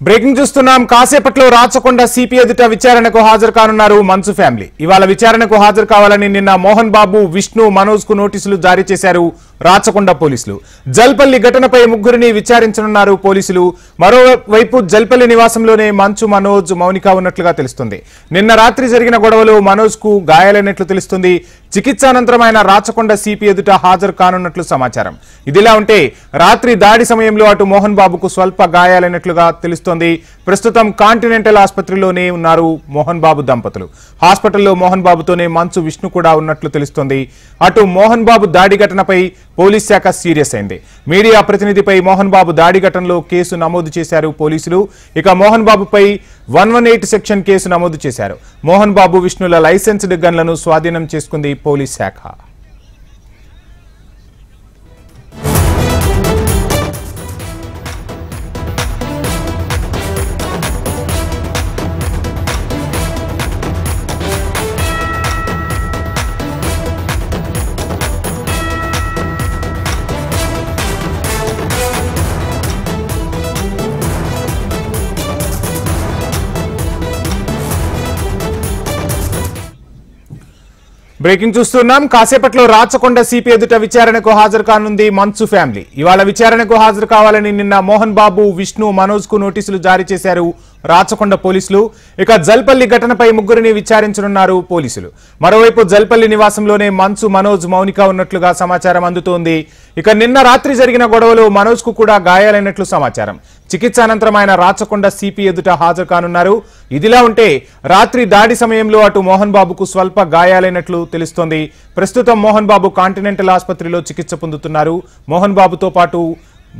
Breaking చూస్తున్నాం. కాసేపట్లో Rachakonda CP ఎదుట విచారణకు హాజరు కానున్నారు మంచు ఫ్యామిలీ. ఇవాళ విచారణకు హాజరు కావాలని నిన్న మోహన్ బాబు, విష్ణు, మనోజ్ కు నోటీసులు జారీ చేశారు రాచకొండ పోలీసులు. జల్పల్లి ఘటనపై ముగ్గురిని విచారించనున్నారు పోలీసులు. మరోవైపు జల్పల్లి నివాసంలోనే మంచు, మనోజ్, మౌనిక ఉన్నట్లుగా తెలుస్తుంది. నిన్న రాత్రి జరిగిన గొడవలో మనోజ్ కు గాయాలైనట్లు తెలుస్తుంది. చికిత్స అనంతరం ఆయన రాచకొండ సిపి ఎదుట హాజరు కానున్నట్లు సమాచారం. ఇదిలా ఉంటే రాత్రి దాడి సమయంలో అటు మోహన్ బాబుకు స్వల్ప గాయాలైనట్లుగా తెలుస్తోంది. ప్రస్తుతం కాంటినెంటల్ ఆసుపత్రిలోనే ఉన్నారు మోహన్ బాబు దంపతులు. హాస్పిటల్లో మోహన్ బాబుతోనే మంచు, విష్ణు కూడా ఉన్నట్లు తెలుస్తోంది. అటు మోహన్ బాబు దాడి ఘటనపై పోలీస్ శాఖ సీరియస్ అయింది. మీడియా ప్రతినిధిపై మోహన్ బాబు దాడి ఘటనలో కేసు నమోదు చేశారు పోలీసులు. ఇక మోహన్ బాబుపై 118 సెక్షన్ కేసు నమోదు చేశారు. మోహన్ బాబు, విష్ణుల లైసెన్స్డ్ గన్లను స్వాధీనం చేసుకుంది పోలీస్ శాఖ. బ్రేకింగ్ చూస్తున్నాం. కాసేపట్లో రాచకొండ సిపి ఎదుట విచారణకు హాజరు కానుంది మంచు ఫ్యామిలీ. ఇవాళ విచారణకు హాజరు కావాలని నిన్న మోహన్ బాబు, విష్ణు, మనోజ్ కు నోటీసులు జారీ చేశారు రాచకొండ పోలీసులు. ఇక జల్పల్లి ఘటనపై ముగ్గురిని విచారించనున్నారు పోలీసులు. మరోవైపు జల్పల్లి నివాసంలోనే మంచు, మనోజ్, మౌనిక ఉన్నట్లుగా సమాచారం అందుతోంది. ఇక నిన్న రాత్రి జరిగిన గొడవలో మనోజ్ కు కూడా గాయాలైనట్లు సమాచారం. చికిత్స అనంతరం ఆయన రాచకొండ సిపి ఎదుట హాజరు కానున్నారు. ఇదిలా ఉంటే రాత్రి దాడి సమయంలో అటు మోహన్ బాబుకు స్వల్ప గాయాలైనట్లు తెలుస్తోంది. ప్రస్తుతం మోహన్ బాబు కాంటినెంటల్ ఆసుపత్రిలో చికిత్స పొందుతున్నారు. మోహన్ బాబుతో పాటు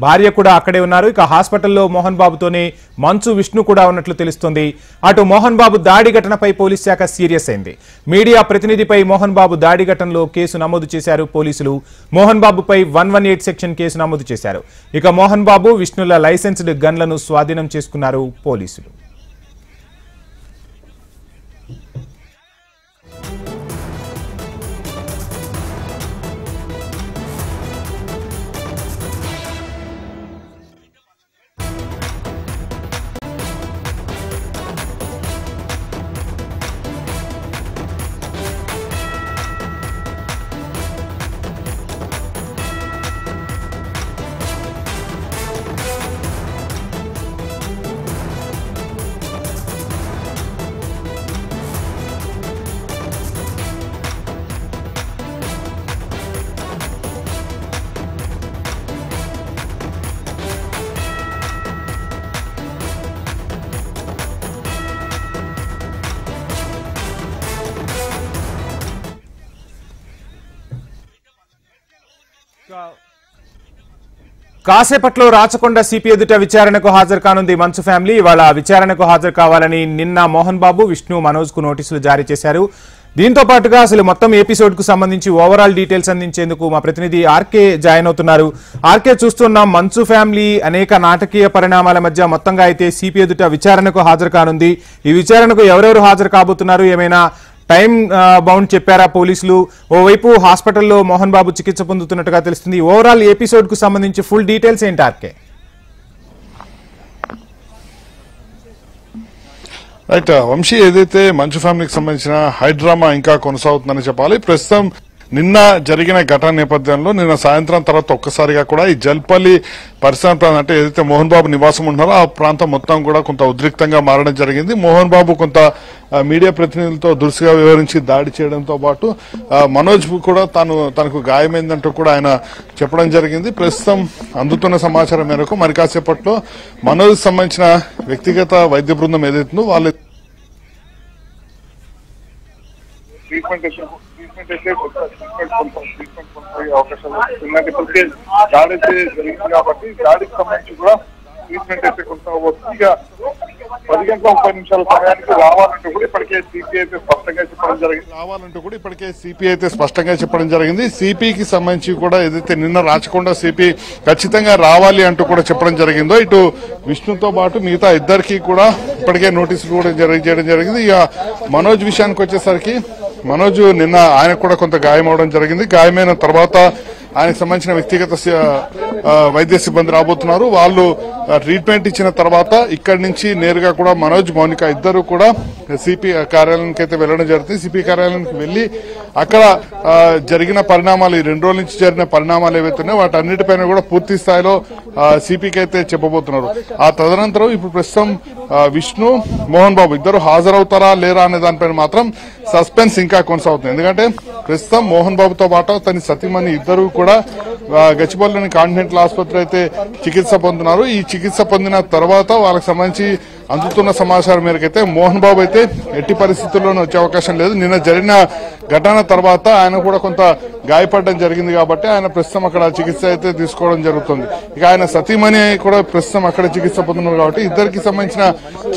భార్య కూడా అక్కడే ఉన్నారు. ఇక హాస్పిటల్లో మోహన్ బాబుతోనే మంచు, విష్ణు కూడా ఉన్నట్లు తెలుస్తోంది. అటు మోహన్ బాబు దాడి ఘటనపై పోలీస్ శాఖ సీరియస్ అయింది. మీడియా ప్రతినిధిపై మోహన్ బాబు దాడి ఘటనలో కేసు నమోదు చేశారు పోలీసులు. మోహన్ బాబుపై 118 సెక్షన్ కేసు నమోదు చేశారు. ఇక మోహన్ బాబు, విష్ణుల లైసెన్స్డ్ గన్లను స్వాధీనం చేసుకున్నారు పోలీసులు. కాసేపట్లో రాచకొండ సిపి ఎదుట విచారణకు హాజరు కానుంది మంచు ఫ్యామిలీ. ఇవాళ విచారణకు హాజరు కావాలని నిన్న మోహన్ బాబు, విష్ణు, మనోజ్ కు నోటీసులు జారీ చేశారు. దీంతో పాటుగా అసలు మొత్తం ఎపిసోడ్ కు సంబంధించి ఓవరాల్ డీటెయిల్స్ అందించేందుకు మా ప్రతినిధి ఆర్కే జాయిన్ అవుతున్నారు. ఆర్కే, చూస్తున్నాం మంచు ఫ్యామిలీ అనేక నాటకీయ పరిణామాల మధ్య మొత్తంగా అయితే సిపి ఎదుట విచారణకు హాజరు కానుంది. ఈ విచారణకు ఎవరెవరు హాజరు కాబోతున్నారు, ఏమైనా టైం బౌండ్ చెప్పారా పోలీసులు? ఓవైపు హాస్పిటల్లో మోహన్ బాబు చికిత్స పొందుతున్నట్టుగా తెలుస్తుంది. ఓవరాల్ ఎపిసోడ్ కు సంబంధించి ఫుల్ డీటెయిల్స్ ఏంటి ఆర్కే? రైట్ వంశీ, ఏదైతే మంచు ఫ్యామిలీకి సంబంధించిన హైడ్రామా ఇంకా కొనసాగుతుందని చెప్పాలి. ప్రస్తుతం నిన్న జరిగిన ఘటన నేపథ్యంలో నిన్న సాయంత్రం తర్వాత ఒక్కసారిగా కూడా ఈ జల్పల్లి పరిసర ప్రాంతం, అంటే ఏదైతే మోహన్ బాబు నివాసం ఉంటున్నారో ఆ ప్రాంతం మొత్తం కూడా కొంత ఉద్రిక్తంగా మారడం జరిగింది. మోహన్ బాబు కొంత మీడియా ప్రతినిధులతో దురుసుగా వివరించి దాడి చేయడంతో పాటు మనోజ్ కూడా తనకు గాయమైందంటూ కూడా ఆయన చెప్పడం జరిగింది. ప్రస్తుతం అందుతున్న సమాచారం మేరకు మరి కాసేపట్లో మనోజ్ సంబంధించిన వ్యక్తిగత వైద్య బృందం ఏదైతుందో వాళ్ళు ట్రీట్మెంట్ అవకాశాలు ఉన్నాయి. ఇప్పటికే దాడి అయితే జరిగింది కాబట్టి దాడికి సంబంధించి కూడా ట్రీట్మెంట్ అయితే కొనసాగబోతుంది. ఇక 10 గంటల 30 నిమిషాల సమయానికి రావాలంటూ కూడా ఇప్పటికే సిపి అయితే స్పష్టంగా చెప్పడం జరిగింది. సిపికి సంబంధించి కూడా ఏదైతే నిన్న రాచకొండ సిపి ఖచ్చితంగా రావాలి అంటూ కూడా చెప్పడం జరిగిందో, ఇటు విష్ణుతో పాటు మిగతా ఇద్దరికి కూడా ఇప్పటికే నోటీసులు కూడా చేయడం జరిగింది. ఇక మనోజ్ విషయానికి వచ్చేసరికి మనోజ్ నిన్న ఆయనకు కూడా కొంత గాయం అవడం జరిగింది. గాయమైన తర్వాత ఆయనకు సంబంధించిన వ్యక్తిగత వైద్య సిబ్బంది రాబోతున్నారు. వాళ్ళు ట్రీట్మెంట్ ఇచ్చిన తర్వాత ఇక్కడి నుంచి నేరుగా కూడా మనోజ్, మౌనిక ఇద్దరు కూడా సిపి కార్యాలయానికి అయితే వెళ్లడం జరుగుతుంది. సిపి కార్యాలయానికి వెళ్లి అక్కడ జరిగిన పరిణామాలు, ఈ 2 రోజుల నుంచి జరిగిన పరిణామాలు ఏవైతున్నాయో వాటన్నిటిపైన కూడా పూర్తి స్థాయిలో సిపికి అయితే చెప్పబోతున్నారు. ఆ తదనంతరం ఇప్పుడు ప్రస్తుతం విష్ణు, మోహన్ బాబు ఇద్దరు హాజరవుతారా లేరా అనే దానిపైన మాత్రం సస్పెన్స్ ఇంకా కొనసాగుతుంది. ఎందుకంటే ప్రస్తుతం మోహన్ బాబుతో పాటు తన సతీమణి ఇద్దరు కూడా గచ్చిబౌలిలోని కాంటినెంటల్ ఆసుపత్రి అయితే చికిత్స పొందుతున్నారు. ఈ చికిత్స పొందిన తర్వాత వాళ్ళకి సంబంధించి అందుతున్న సమాచారం మేరకు అయితే మోహన్ బాబు అయితే ఎట్టి పరిస్థితుల్లోనూ వచ్చే అవకాశం లేదు. నిన్న జరిగిన ఘటన తర్వాత ఆయన కూడా కొంత గాయపడడం జరిగింది కాబట్టి ఆయన ప్రస్తుతం అక్కడ చికిత్స అయితే తీసుకోవడం జరుగుతుంది. ఇక ఆయన సతీమణి కూడా ప్రస్తుతం అక్కడ చికిత్స పొందుతున్నారు కాబట్టి ఇద్దరికి సంబంధించిన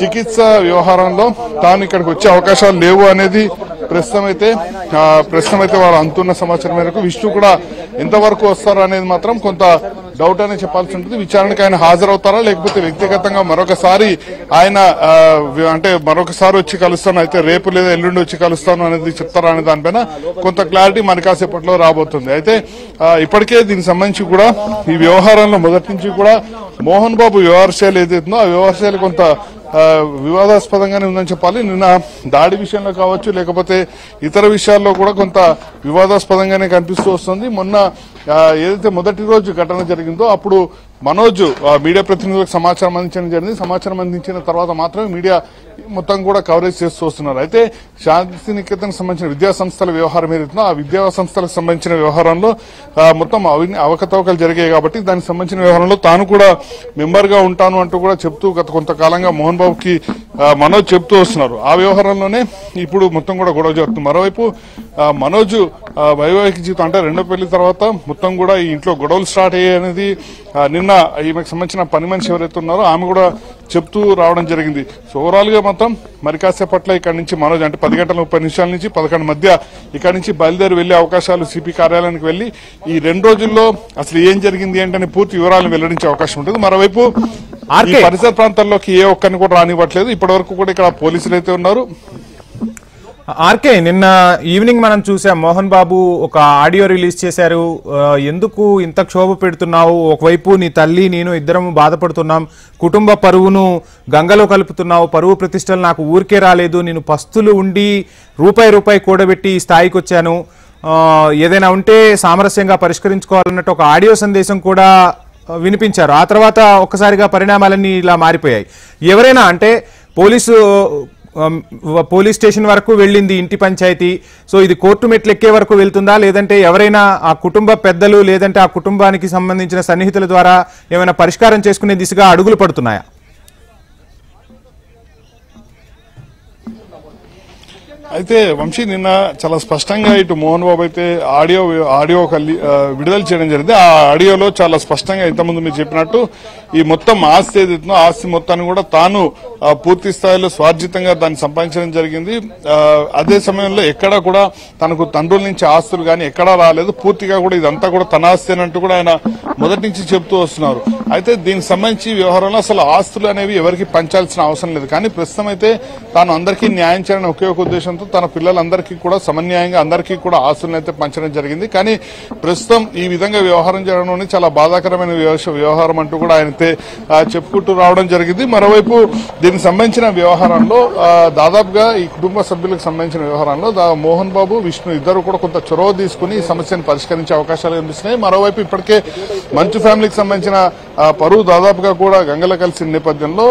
చికిత్స వ్యవహారంలో తాను ఇక్కడికి వచ్చే అవకాశాలు లేవు అనేది ప్రస్తుతం అయితే వారు అందుతున్న సమాచారం మేరకు. విష్ణు కూడా ఎంతవరకు వస్తారో అనేది మాత్రం కొంత డౌట్ అనే చెప్పాల్సి ఉంటుంది. విచారణకు ఆయన హాజరవుతారా లేకపోతే వ్యక్తిగతంగా మరొకసారి ఆయన అంటే మరొకసారి వచ్చి కలుస్తాను, అయితే రేపు లేదా ఎల్లుండి వచ్చి కలుస్తాను అనేది చెప్తారా అనే దానిపైన కొంత క్లారిటీ మన కాసేపట్లో రాబోతుంది. అయితే ఇప్పటికే దీనికి సంబంధించి కూడా ఈ వ్యవహారంలో మొదటి నుంచి కూడా మోహన్ బాబు వ్యవహార శైలి ఏదైతుందో ఆ వ్యవహార శైలి కొంత వివాదాస్పదంగానే ఉందని చెప్పాలి. నిన్న దాడి విషయంలో కావచ్చు లేకపోతే ఇతర విషయాల్లో కూడా కొంత వివాదాస్పదంగానే కనిపిస్తూ వస్తుంది. మొన్న ఏదైతే మొదటి రోజు ఘటన జరిగిందో అప్పుడు మనోజ్ మీడియా ప్రతినిధులకు సమాచారం అందించడం జరిగింది. సమాచారం అందించిన తర్వాత మాత్రమే మీడియా మొత్తం కూడా కవరేజ్ చేస్తూ వస్తున్నారు. అయితే శాంతి నికేతన్ సంబంధించిన విద్యా సంస్థల వ్యవహారం ఏదైతుందో ఆ విద్యా సంస్థలకు సంబంధించిన వ్యవహారంలో మొత్తం అవకతవకలు జరిగాయి కాబట్టి దానికి సంబంధించిన వ్యవహారంలో తాను కూడా మెంబర్ గా ఉంటాను అంటూ కూడా చెప్తూ గత కొంతకాలంగా మోహన్ బాబుకి మనోజ్ చెప్తూ వస్తున్నారు. ఆ వ్యవహారంలోనే ఇప్పుడు మొత్తం కూడా గొడవ జరుగుతుంది. మరోవైపు మనోజ్ వైవాహిక జీవితం అంటే రెండో పెళ్లి తర్వాత మొత్తం కూడా ఈ ఇంట్లో గొడవలు స్టార్ట్ అయ్యాయనేది నిన్న ఈమెకు సంబంధించిన పని మనిషి ఎవరైతే ఉన్నారో ఆమె కూడా చెప్తూ రావడం జరిగింది. సో ఓవరాల్ గా మాత్రం మరి కాసేపట్ల ఇక్కడ నుంచి మనోజ్ అంటే 10:30 నుంచి 11 మధ్య ఇక్కడ నుంచి బయలుదేరి వెళ్లే అవకాశాలు, సిపి కార్యాలయానికి వెళ్లి ఈ 2 రోజుల్లో అసలు ఏం జరిగింది ఏంటని పూర్తి వివరాలను వెల్లడించే అవకాశం ఉంటుంది. మరోవైపు ఈ పరిసర ప్రాంతాల్లోకి ఏ ఒక్కరిని కూడా రానివ్వట్లేదు. ఇప్పటి వరకు కూడా ఇక్కడ పోలీసులు అయితే ఉన్నారు. ఆర్కే, నిన్న ఈవినింగ్ మనం చూసాం మోహన్ బాబు ఒక ఆడియో రిలీజ్ చేశారు. ఎందుకు ఇంత క్షోభ పెడుతున్నావు, ఒకవైపు నీ తల్లి నేను ఇద్దరం బాధపడుతున్నాం, కుటుంబ పరువును గంగలో కలుపుతున్నావు, పరువు ప్రతిష్టలు నాకు ఊరికే రాలేదు, నేను పస్తులు ఉండి రూపాయి కూడబెట్టి ఈ స్థాయికి వచ్చాను, ఏదైనా ఉంటే సామరస్యంగా పరిష్కరించుకోవాలన్నట్టు ఒక ఆడియో సందేశం కూడా వినిపించారు. ఆ తర్వాత ఒక్కసారిగా పరిణామాలన్నీ ఇలా మారిపోయాయి. ఎవరైనా అంటే పోలీస్ స్టేషన్ వరకు వెళ్ళింది ఇంటి పంచాయతీ. సో ఇది కోర్టు మెట్లు ఎక్కే వరకు వెళ్తుందా, లేదంటే ఎవరైనా ఆ కుటుంబ పెద్దలు లేదంటే ఆ కుటుంబానికి సంబంధించిన సన్నిహితుల ద్వారా ఏమైనా పరిష్కారం చేసుకునే దిశగా అడుగులు పడుతున్నాయా? అయితే వంశీ నిన్న చాలా స్పష్టంగా ఇటు మోహన్ బాబు అయితే ఆడియో విడుదల చేయడం జరిగింది. ఆ ఆడియోలో చాలా స్పష్టంగా ఇంతకుముందు మీరు చెప్పినట్టు ఈ మొత్తం ఆస్తి ఏదైతుందో ఆస్తి మొత్తాన్ని కూడా తాను పూర్తి స్థాయిలో స్వార్జితంగా దాన్ని సంపాదించడం జరిగింది. అదే సమయంలో ఎక్కడా కూడా తనకు తండ్రుల నుంచి ఆస్తులు కానీ ఎక్కడా రాలేదు, పూర్తిగా కూడా ఇదంతా కూడా తన ఆస్తి అన్నట్టు కూడా ఆయన మొదటి నుంచి చెప్తూ వస్తున్నారు. అయితే దీనికి సంబంధించి వ్యవహారంలో అసలు ఆస్తులు అనేవి ఎవరికి పంచాల్సిన అవసరం లేదు. కానీ ప్రస్తుతం అయితే తాను అందరికీ న్యాయం చేయాలని ఒకే ఒక ఉద్దేశంతో తన పిల్లలందరికీ కూడా సమన్యాయంగా అందరికీ కూడా ఆస్తులను అయితే పంచడం జరిగింది. కానీ ప్రస్తుతం ఈ విధంగా వ్యవహారం జరగడం అనేది చాలా బాధాకరమైన వ్యవహారం అంటూ కూడా ఆయన చెప్పుకుంటూ రావడం జరిగింది. మరోవైపు దీనికి సంబంధించిన వ్యవహారంలో దాదాపుగా ఈ కుటుంబ సభ్యులకు సంబంధించిన వ్యవహారంలో మోహన్ బాబు, విష్ణు ఇద్దరు కూడా కొంత చొరవ తీసుకుని ఈ సమస్యను పరిష్కరించే అవకాశాలు కనిపిస్తున్నాయి. మరోవైపు ఇప్పటికే మంచు ఫ్యామిలీకి సంబంధించిన పరువు దాదాపుగా కూడా గంగల కలిసిన నేపథ్యంలో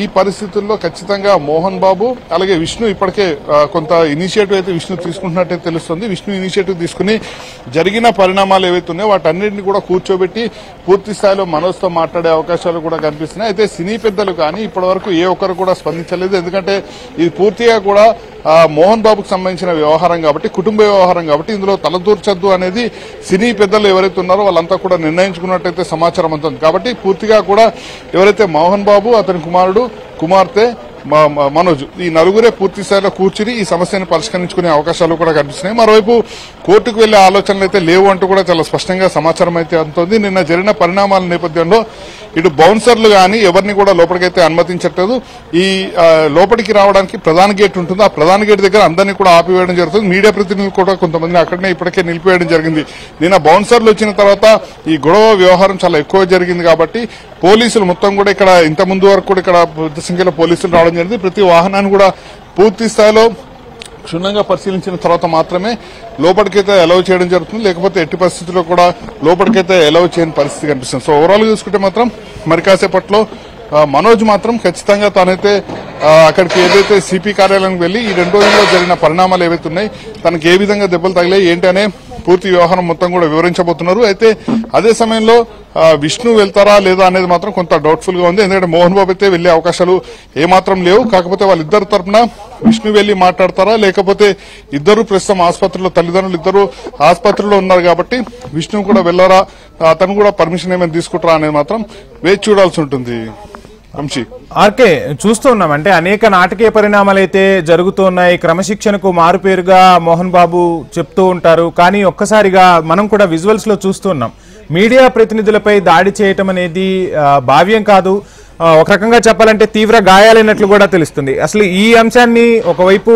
ఈ పరిస్థితుల్లో ఖచ్చితంగా మోహన్ బాబు అలాగే విష్ణు ఇప్పటికే కొంత ఇనిషియేటివ్ అయితే విష్ణు తీసుకుంటున్నట్టే తెలుస్తుంది. విష్ణు ఇనిషియేటివ్ తీసుకుని జరిగిన పరిణామాలు ఏవైతే ఉన్నాయో వాటన్నింటినీ కూడా కూర్చోబెట్టి పూర్తి స్థాయిలో మనోజ్తో మాట్లాడే అవకాశాలు కూడా కనిపిస్తున్నాయి. అయితే సినీ పెద్దలు కానీ ఇప్పటి వరకు ఏ ఒక్కరు కూడా స్పందించలేదు. ఎందుకంటే ఇది పూర్తిగా కూడా మోహన్ బాబుకు సంబంధించిన వ్యవహారం కాబట్టి, కుటుంబ వ్యవహారం కాబట్టి ఇందులో తలదూర్చొద్దు అనేది సినీ పెద్దలు ఎవరైతే ఉన్నారో వాళ్ళంతా కూడా నిర్ణయించుకున్నట్టయితే సమాచారం అందుతుంది. కాబట్టి పూర్తిగా కూడా ఎవరైతే మోహన్ బాబు, అతని కుమారుడు, కుమార్తె మనోజ్ ఈ నలుగురే పూర్తి స్థాయిలో కూర్చుని ఈ సమస్యను పరిష్కరించుకునే అవకాశాలు కూడా కనిపిస్తున్నాయి. మరోవైపు కోర్టుకు వెళ్లే ఆలోచనలు అయితే లేవు అంటూ కూడా చాలా స్పష్టంగా సమాచారం అయితే అందుతోంది. నిన్న జరిగిన పరిణామాల నేపథ్యంలో ఇటు బౌన్సర్లు గాని ఎవరిని కూడా లోపలికైతే అనుమతించట్లేదు. ఈ లోపలికి రావడానికి ప్రధాన గేట్ ఉంటుంది. ఆ ప్రధాన గేట్ దగ్గర అందరినీ కూడా ఆపివేయడం జరుగుతుంది. మీడియా ప్రతినిధులు కూడా కొంతమందిని అక్కడనే ఇప్పటికే నిలిపివేయడం జరిగింది. నిన్న బౌన్సర్లు వచ్చిన తర్వాత ఈ గొడవ వ్యవహారం చాలా ఎక్కువ జరిగింది కాబట్టి పోలీసులు మొత్తం కూడా ఇక్కడ ఇంత ముందు వరకు కూడా ఇక్కడ పెద్ద సంఖ్యలో పోలీసులు రావడం జరిగింది. ప్రతి వాహనాన్ని కూడా పూర్తి స్థాయిలో క్షుణ్ణంగా పరిశీలించిన తర్వాత మాత్రమే లోపలికైతే అలౌ చేయడం జరుగుతుంది. లేకపోతే ఎట్టి పరిస్థితుల్లో కూడా లోపలికైతే అలౌ చేయని పరిస్థితి కనిపిస్తుంది. సో ఓవరాల్ గా చూసుకుంటే మాత్రం మరి కాసేపట్లో మనోజ్ మాత్రం ఖచ్చితంగా తానైతే అక్కడికి ఏదైతే సిపి కార్యాలయానికి వెళ్లి ఈ 2 రోజుల్లో జరిగిన పరిణామాలు ఏవైతే ఉన్నాయి, తనకి ఏ విధంగా దెబ్బలు తగిలాయి ఏంటి అనే పూర్తి వ్యవహారం మొత్తం కూడా వివరించబోతున్నారు. అయితే అదే సమయంలో విష్ణు వెళ్తారా లేదా అనేది మాత్రం కొంత డౌట్ఫుల్ గా ఉంది. ఎందుకంటే మోహన్ బాబు అయితే వెళ్లే అవకాశాలు ఏమాత్రం లేవు. కాకపోతే వాళ్ళిద్దరు తరపున విష్ణు వెళ్లి మాట్లాడతారా, లేకపోతే ఇద్దరు ప్రస్తుతం ఆసుపత్రిలో తల్లిదండ్రులు ఇద్దరు ఆసుపత్రిలో ఉన్నారు కాబట్టి విష్ణు కూడా వెళ్లారా, అతను కూడా పర్మిషన్ ఏమైనా తీసుకుంటారా అనేది మాత్రం వేచి చూడాల్సి ఉంటుంది. ఆర్కే చూస్తూ ఉన్నాం, అంటే అనేక నాటకీయ పరిణామాలు అయితే జరుగుతున్నాయి. క్రమశిక్షణకు మారుపేరుగా మోహన్ బాబు చెప్తూ ఉంటారు. కానీ ఒక్కసారిగా మనం కూడా విజువల్స్ లో చూస్తున్నాం, మీడియా ప్రతినిధులపై దాడి చేయటం అనేది భావ్యం కాదు. ఒక రకంగా చెప్పాలంటే తీవ్ర గాయాలైనట్లు కూడా తెలుస్తుంది. అసలు ఈ అంశాన్ని ఒకవైపు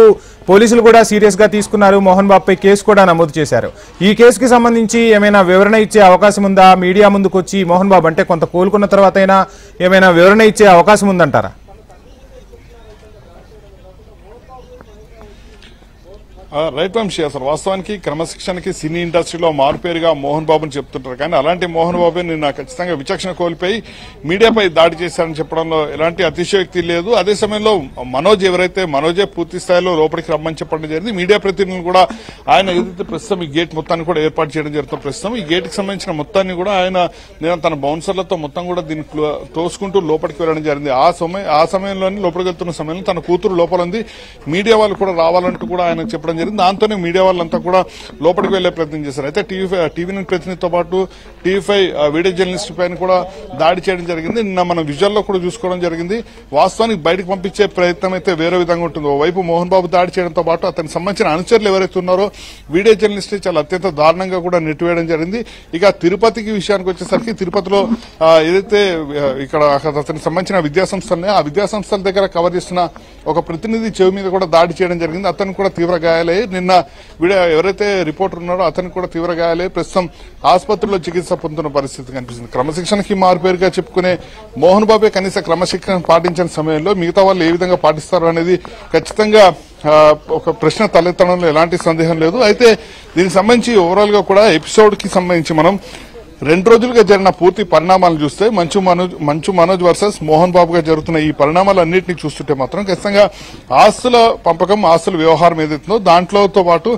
పోలీసులు కూడా సీరియస్ గా తీసుకున్నారు. మోహన్ బాబుపై కేసు కూడా నమోదు చేశారు. ఈ కేసుకి సంబంధించి ఏమైనా వివరణ ఇచ్చే అవకాశం ఉందా? మీడియా ముందుకు వచ్చి మోహన్ బాబు అంటే కొంత కోలుకున్న తర్వాత అయినా ఏమైనా వివరణ ఇచ్చే అవకాశం ఉందంటారా? రైట్ వంశీ, అసలు వాస్తవానికి క్రమశిక్షణకి సినీ ఇండస్ట్రీలో మారుపేరుగా మోహన్ బాబుని చెప్తుంటారు. కానీ అలాంటి మోహన్ బాబు నిన్న ఖచ్చితంగా విచక్షణ కోల్పోయి మీడియాపై దాడి చేశారని చెప్పడంలో ఎలాంటి అతిశయోక్తి లేదు. అదే సమయంలో మనోజే పూర్తి స్థాయిలో లోపలికి రమ్మని చెప్పడం జరిగింది. మీడియా ప్రతినిధులు కూడా ఆయన ఏదైతే ప్రస్తుతం ఈ గేట్ మొత్తాన్ని కూడా ఏర్పాటు చేయడం జరుగుతుంది. ప్రస్తుతం ఈ గేట్ కి సంబంధించిన మొత్తాన్ని కూడా ఆయన నేను తన బౌన్సర్లతో మొత్తం కూడా దీన్ని తోసుకుంటూ లోపలికి వెళ్ళడం జరిగింది. ఆ సమయంలోనే లోపలికి వెళ్తున్న సమయంలో తన కూతురు లోపల ఉంది, మీడియా వాళ్ళు కూడా రావాలంటూ కూడా ఆయన చెప్పడం జరిగింది. దాంతోనే మీడియా వాళ్ళంతా కూడా లోపలికి వెళ్లే ప్రయత్నం చేశారు. అయితే టీవీ ప్రతినిధితో పాటు టీవీ5 వీడియో జర్నలిస్ట్ పైన కూడా దాడి చేయడం జరిగింది. నిన్న మనం విజువల్లో కూడా చూసుకోవడం జరిగింది. వాస్తవానికి బయటకు పంపించే ప్రయత్నం అయితే వేరే విధంగా ఉంటుంది. ఓవైపు మోహన్ బాబు దాడి చేయడంతో పాటు అతనికి సంబంధించిన అనుచరులు ఎవరైతే ఉన్నారో వీడియో జర్నలిస్ట్ చాలా అత్యంత దారుణంగా కూడా నెట్టివేయడం జరిగింది. ఇక తిరుపతికి విషయానికి వచ్చేసరికి తిరుపతిలో ఏదైతే ఇక్కడ అతనికి సంబంధించిన విద్యాసంస్థలు ఆ విద్యాసంస్థల దగ్గర కవర్ చేస్తున్న ఒక ప్రతినిధి చెవి మీద కూడా దాడి చేయడం జరిగింది. అతను కూడా తీవ్ర గాయాలయ్యి, నిన్న ఎవరైతే రిపోర్టర్ ఉన్నారో అతనికి కూడా తీవ్ర గాయాలయ్యి ప్రస్తుతం ఆసుపత్రిలో చికిత్స పొందుతున్న పరిస్థితి కనిపిస్తుంది. క్రమశిక్షణకి మారుపేరుగా చెప్పుకునే మోహన్ బాబే కనీస క్రమశిక్షణ పాటించిన సమయంలో మిగతా వాళ్ళు ఏ విధంగా పాటిస్తారు అనేది ఖచ్చితంగా ఒక ప్రశ్న తలెత్తడంలో ఎలాంటి సందేహం లేదు. అయితే దీనికి సంబంధించి ఓవరాల్ గా కూడా ఎపిసోడ్ కి సంబంధించి మనం 2 రోజులుగా జరిగిన పూర్తి పరిణామాలను చూస్తే మంచు మనోజ్ వర్సెస్ మోహన్ బాబుగా జరుగుతున్న ఈ పరిణామాలన్నింటినీ చూస్తుంటే మాత్రం ఖచ్చితంగా ఆస్తుల పంపకం, ఆస్తుల వ్యవహారం ఏదైతుందో దాంట్లోతో పాటు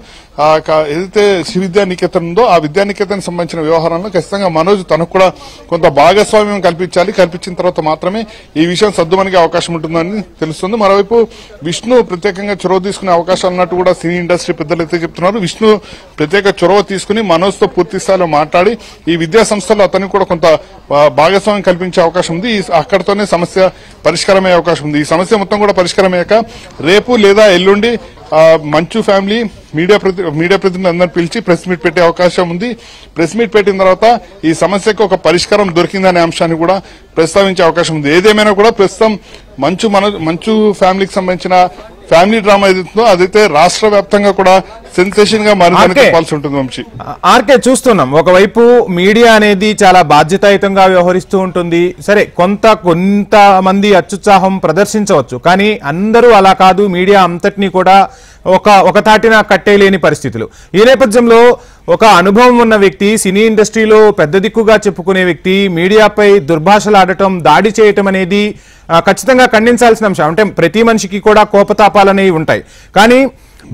ఏదైతే శ్రీ విద్యానికేతన్ ఉందో ఆ విద్యానికేతన్ సంబంధించిన వ్యవహారంలో ఖచ్చితంగా మనోజ్ తనకు కూడా కొంత భాగస్వామ్యం కల్పించాలి. కల్పించిన తర్వాత మాత్రమే ఈ విషయం సద్దుమణిగే అవకాశం ఉంటుందని తెలుస్తుంది. మరోవైపు విష్ణు ప్రత్యేకంగా చొరవ తీసుకునే అవకాశాలు ఉన్నట్టు కూడా సినీ ఇండస్ట్రీ పెద్దలు అయితే చెప్తున్నారు. విష్ణు ప్రత్యేక చొరవ తీసుకుని మనోజ్ తో పూర్తి స్థాయిలో మాట్లాడి ఈ విద్యా సంస్థల్లో అతనికి కూడా కొంత భాగస్వామ్యం కల్పించే అవకాశం ఉంది. అక్కడితోనే సమస్య పరిష్కారమయ్యే అవకాశం ఉంది. ఈ సమస్య మొత్తం కూడా పరిష్కారమయ్యాక రేపు లేదా ఎల్లుండి మంచు ఫ్యామిలీ మీడియా ప్రతినిధులు అందరిని పిలిచి ప్రెస్ మీట్ పెట్టే అవకాశం ఉంది. ప్రెస్ మీట్ పెట్టిన తర్వాత ఈ సమస్యకు ఒక పరిష్కారం దొరికిందనే అంశాన్ని కూడా ప్రస్తావించే అవకాశం ఉంది. ఏదేమైనా కూడా ప్రస్తుతం మంచు ఫ్యామిలీకి సంబంధించిన ఫ్యామిలీ డ్రామా ఏదైతుందో అదైతే రాష్ట్ర వ్యాప్తంగా కూడా సెన్సేషన్ గా మారిందని చెప్పాల్సి ఉంటుంది. వంశీ, ఆర్కే చూస్తున్నాం, ఒకవైపు మీడియా అనేది చాలా బాధ్యతాయుతంగా వ్యవహరిస్తూ ఉంటుంది. సరే, కొంతమంది అత్యుత్సాహం ప్రదర్శించవచ్చు, కానీ అందరూ అలా కాదు. మీడియా అంతటినీ కూడా ఒక తాటిన కట్టేలేని పరిస్థితులు. ఈ నేపథ్యంలో ఒక అనుభవం ఉన్న వ్యక్తి, సినీ ఇండస్ట్రీలో పెద్ద దిక్కుగా చెప్పుకునే వ్యక్తి మీడియాపై దుర్భాషలాడటం, దాడి చేయటం అనేది ఖచ్చితంగా ఖండించాల్సిన అంశం. అంటే ప్రతి మనిషికి కూడా కోపతాపాలనేవి ఉంటాయి, కానీ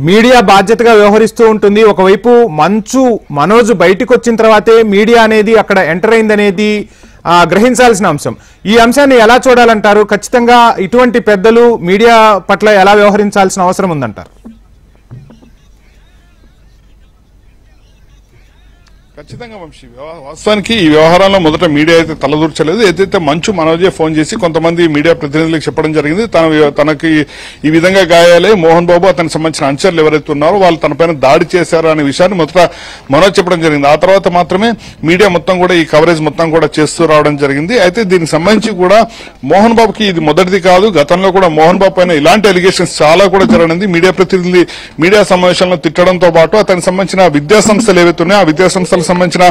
మీడియా బాధ్యతగా వ్యవహరిస్తూ ఉంటుంది. ఒకవైపు మనోజ్ బయటకు వచ్చిన తర్వాతే మీడియా అనేది అక్కడ ఎంటర్ అయిందనేది గ్రహించాల్సిన అంశం. ఈ అంశాన్ని ఎలా చూడాలంటారు? ఖచ్చితంగా ఇటువంటి పెద్దలు మీడియా పట్ల ఎలా వ్యవహరించాల్సిన అవసరం ఉందంటారు? ఖచ్చితంగా వంశీ వాస్తవానికి ఈ వ్యవహారంలో మొదట మీడియా అయితే తలదూర్చలేదు. ఏదైతే మంచు మనోజే ఫోన్ చేసి కొంతమంది మీడియా ప్రతినిధులకు చెప్పడం జరిగింది, తనకి ఈ విధంగా గాయాలే, మోహన్ బాబు అతనికి సంబంధించిన అనుచరులు ఎవరైతే ఉన్నారో వాళ్ళు తనపైన దాడి చేశారు అనే విషయాన్ని మొదట మనోజ్ చెప్పడం జరిగింది. ఆ తర్వాత మాత్రమే మీడియా మొత్తం కూడా ఈ కవరేజ్ మొత్తం కూడా చేస్తూ రావడం జరిగింది. అయితే దీనికి సంబంధించి కూడా మోహన్ బాబుకి ఇది మొదటిది కాదు, గతంలో కూడా మోహన్ బాబు పైన ఇలాంటి ఎలిగేషన్స్ చాలా కూడా జరిగింది. మీడియా ప్రతినిధులు మీడియా సమావేశంలో తిట్టడంతో పాటు అతనికి సంబంధించిన విద్యా సంస్థలు ఏవైతే ఉన్నాయో ఆ విద్యా సంస్థలకు సంబంధించిన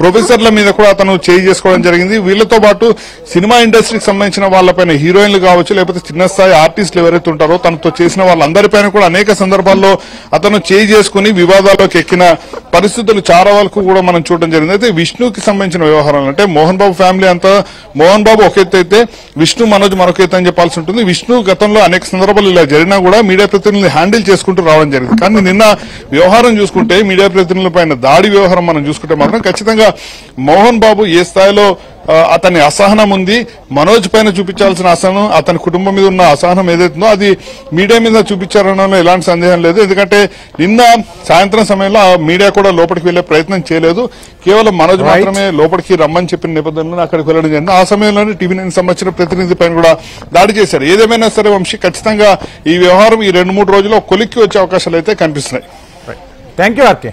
ప్రొఫెసర్ల మీద కూడా అతను చేయి చేసుకోవడం జరిగింది. వీళ్లతో పాటు సినిమా ఇండస్ట్రీకి సంబంధించిన వాళ్ళపైన హీరోయిన్లు కావచ్చు, లేకపోతే చిన్న స్థాయి ఆర్టిస్టులు ఎవరైతే ఉంటారో తనతో చేసిన వాళ్ళందరిపైన కూడా అనేక సందర్భాల్లో అతను చేయి చేసుకుని వివాదాల్లోకి ఎక్కిన పరిస్థితులు చాలా వరకు కూడా మనం చూడడం జరిగింది. అయితే విష్ణుకి సంబంధించిన వ్యవహారాలు అంటే మోహన్ బాబు ఫ్యామిలీ అంతా, మోహన్ బాబు ఒక ఎత్తు అయితే విష్ణు మనోజ్ మరొక ఎత్తు అని చెప్పాల్సి ఉంటుంది. విష్ణు గతంలో అనేక సందర్భాలు ఇలా జరిగినా కూడా మీడియా ప్రతినిధులు హ్యాండిల్ చేసుకుంటూ రావడం జరిగింది. కానీ నిన్న వ్యవహారం చూసుకుంటే మీడియా ప్రతినిధుల పైన దాడి వ్యవహారం మనం చూసుకుంటే మాత్రం ఖచ్చితంగా మోహన్ బాబు ఏ స్థాయిలో అతని అసహనం ఉంది, మనోజ్ పైన చూపించాల్సిన అసహనం, అతని కుటుంబం మీద ఉన్న అసహనం ఏదైతుందో అది మీడియా మీద చూపించారనలో ఎలాంటి సందేహం లేదు. ఎందుకంటే నిన్న సాయంత్రం సమయంలో మీడియా కూడా లోపలికి వెళ్లే ప్రయత్నం చేయలేదు. కేవలం మనోజ్ మాత్రమే లోపలికి రమ్మని చెప్పిన నేపథ్యంలో అక్కడికి వెళ్లడం జరిగింది. ఆ సమయంలోనే టీవీ9 సంబంధించిన ప్రతినిధి పైన కూడా దాడి చేశారు. ఏదేమైనా సరే వంశీ, ఖచ్చితంగా ఈ వ్యవహారం ఈ 2-3 రోజుల్లో కొలిక్కి వచ్చే అవకాశాలు అయితే కనిపిస్తున్నాయి. Thank you RK.